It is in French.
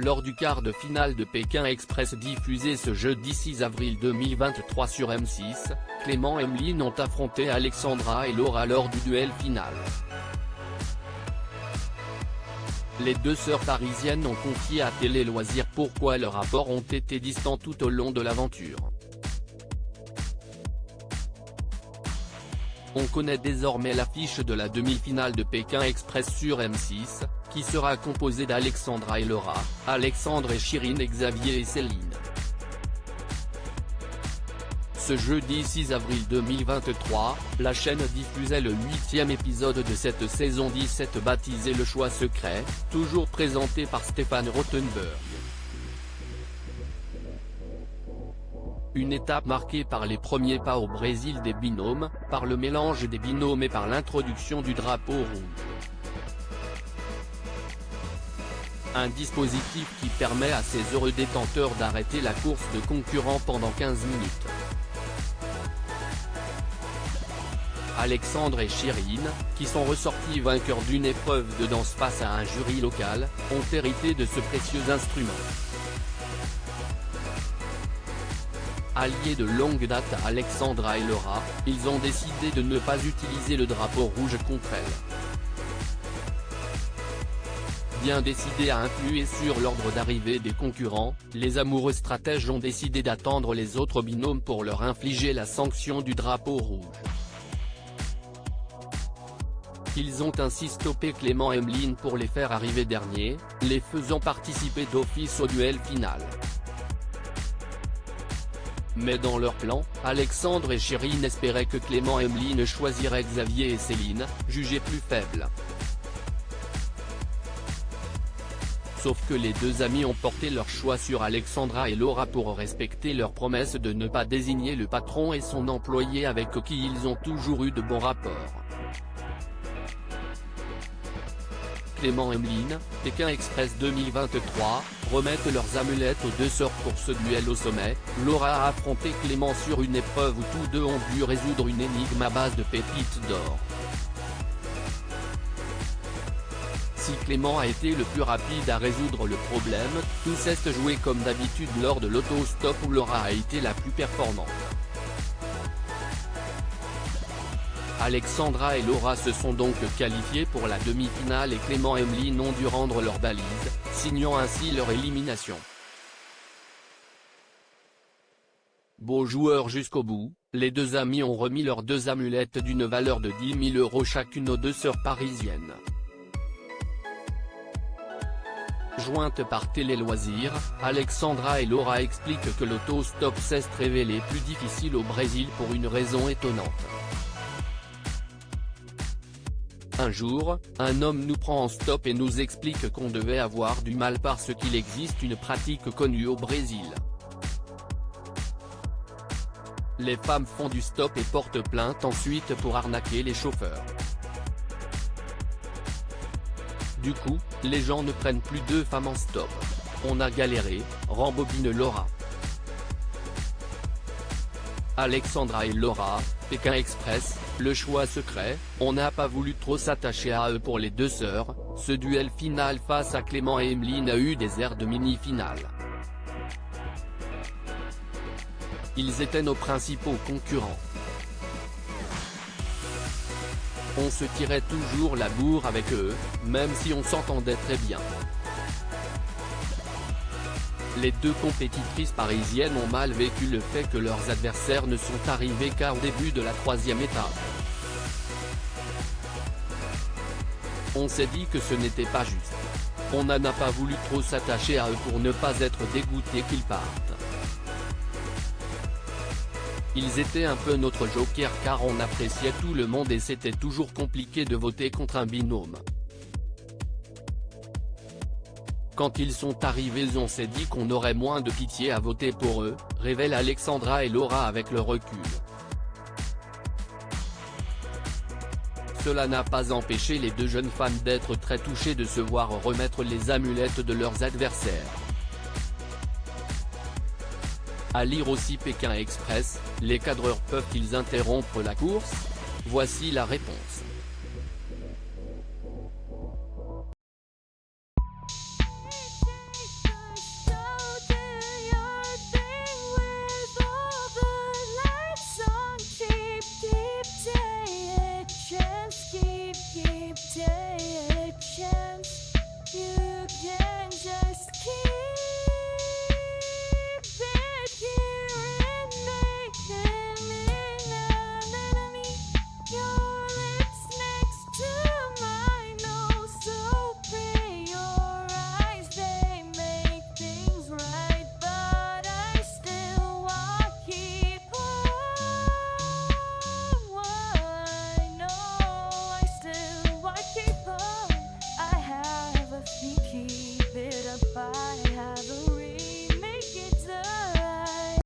lors du quart de finale de Pékin Express diffusé ce jeudi 6 avril 2023 sur M6, Clément et Emeline ont affronté Alexandra et Laura lors du duel final. Les deux sœurs parisiennes ont confié à Télé Loisirs pourquoi leurs rapports ont été distants tout au long de l'aventure. On connaît désormais l'affiche de la demi-finale de Pékin Express sur M6, qui sera composée d'Alexandra et Laura, Alexandre et Chirine et Xavier et Céline. Ce jeudi 6 avril 2023, la chaîne diffusait le 8e épisode de cette saison 17 baptisé Le Choix Secret, toujours présenté par Stéphane Rothenberg. Une étape marquée par les premiers pas au Brésil des binômes, par le mélange des binômes et par l'introduction du drapeau rouge. Un dispositif qui permet à ces heureux détenteurs d'arrêter la course de concurrents pendant 15 minutes. Alexandre et Chirine, qui sont ressortis vainqueurs d'une épreuve de danse face à un jury local, ont hérité de ce précieux instrument. Alliés de longue date à Alexandra et Laura, ils ont décidé de ne pas utiliser le drapeau rouge contre elles. Bien décidés à influer sur l'ordre d'arrivée des concurrents, les amoureux stratèges ont décidé d'attendre les autres binômes pour leur infliger la sanction du drapeau rouge. Ils ont ainsi stoppé Clément et Emeline pour les faire arriver derniers, les faisant participer d'office au duel final. Mais dans leur plan, Alexandre et Chirine espéraient que Clément et Emeline choisiraient Xavier et Céline, jugés plus faibles. Sauf que les deux amis ont porté leur choix sur Alexandra et Laura pour respecter leur promesse de ne pas désigner le patron et son employé avec qui ils ont toujours eu de bons rapports. Clément et Emeline, Pékin Express 2023, remettent leurs amulettes aux deux sœurs pour ce duel au sommet. Laura a affronté Clément sur une épreuve où tous deux ont dû résoudre une énigme à base de pépites d'or. Si Clément a été le plus rapide à résoudre le problème, tout s'est joué comme d'habitude lors de l'autostop où Laura a été la plus performante. Alexandra et Laura se sont donc qualifiés pour la demi-finale et Clément et Emeline ont dû rendre leur balise, signant ainsi leur élimination. Beaux joueurs jusqu'au bout, les deux amis ont remis leurs deux amulettes d'une valeur de 10 000 € chacune aux deux sœurs parisiennes. Jointe par Télé Loisirs, Alexandra et Laura expliquent que l'autostop s'est révélé plus difficile au Brésil pour une raison étonnante. Un jour, un homme nous prend en stop et nous explique qu'on devait avoir du mal parce qu'il existe une pratique connue au Brésil. Les femmes font du stop et portent plainte ensuite pour arnaquer les chauffeurs. Du coup, les gens ne prennent plus deux femmes en stop. On a galéré, rembobine Laura. Alexandra et Laura, Pékin Express, le choix secret, on n'a pas voulu trop s'attacher à eux pour les deux sœurs, ce duel final face à Clément et Emeline a eu des airs de mini-finale. Ils étaient nos principaux concurrents. On se tirait toujours la bourre avec eux, même si on s'entendait très bien. Les deux compétitrices parisiennes ont mal vécu le fait que leurs adversaires ne sont arrivés qu'au début de la troisième étape. On s'est dit que ce n'était pas juste. On n'a pas voulu trop s'attacher à eux pour ne pas être dégoûtés qu'ils partent. Ils étaient un peu notre joker car on appréciait tout le monde et c'était toujours compliqué de voter contre un binôme. Quand ils sont arrivés on s'est dit qu'on aurait moins de pitié à voter pour eux, révèlent Alexandra et Laura avec le recul. Cela n'a pas empêché les deux jeunes femmes d'être très touchées de se voir remettre les amulettes de leurs adversaires. À lire aussi Pékin Express, les cadreurs peuvent-ils interrompre la course? Voici la réponse.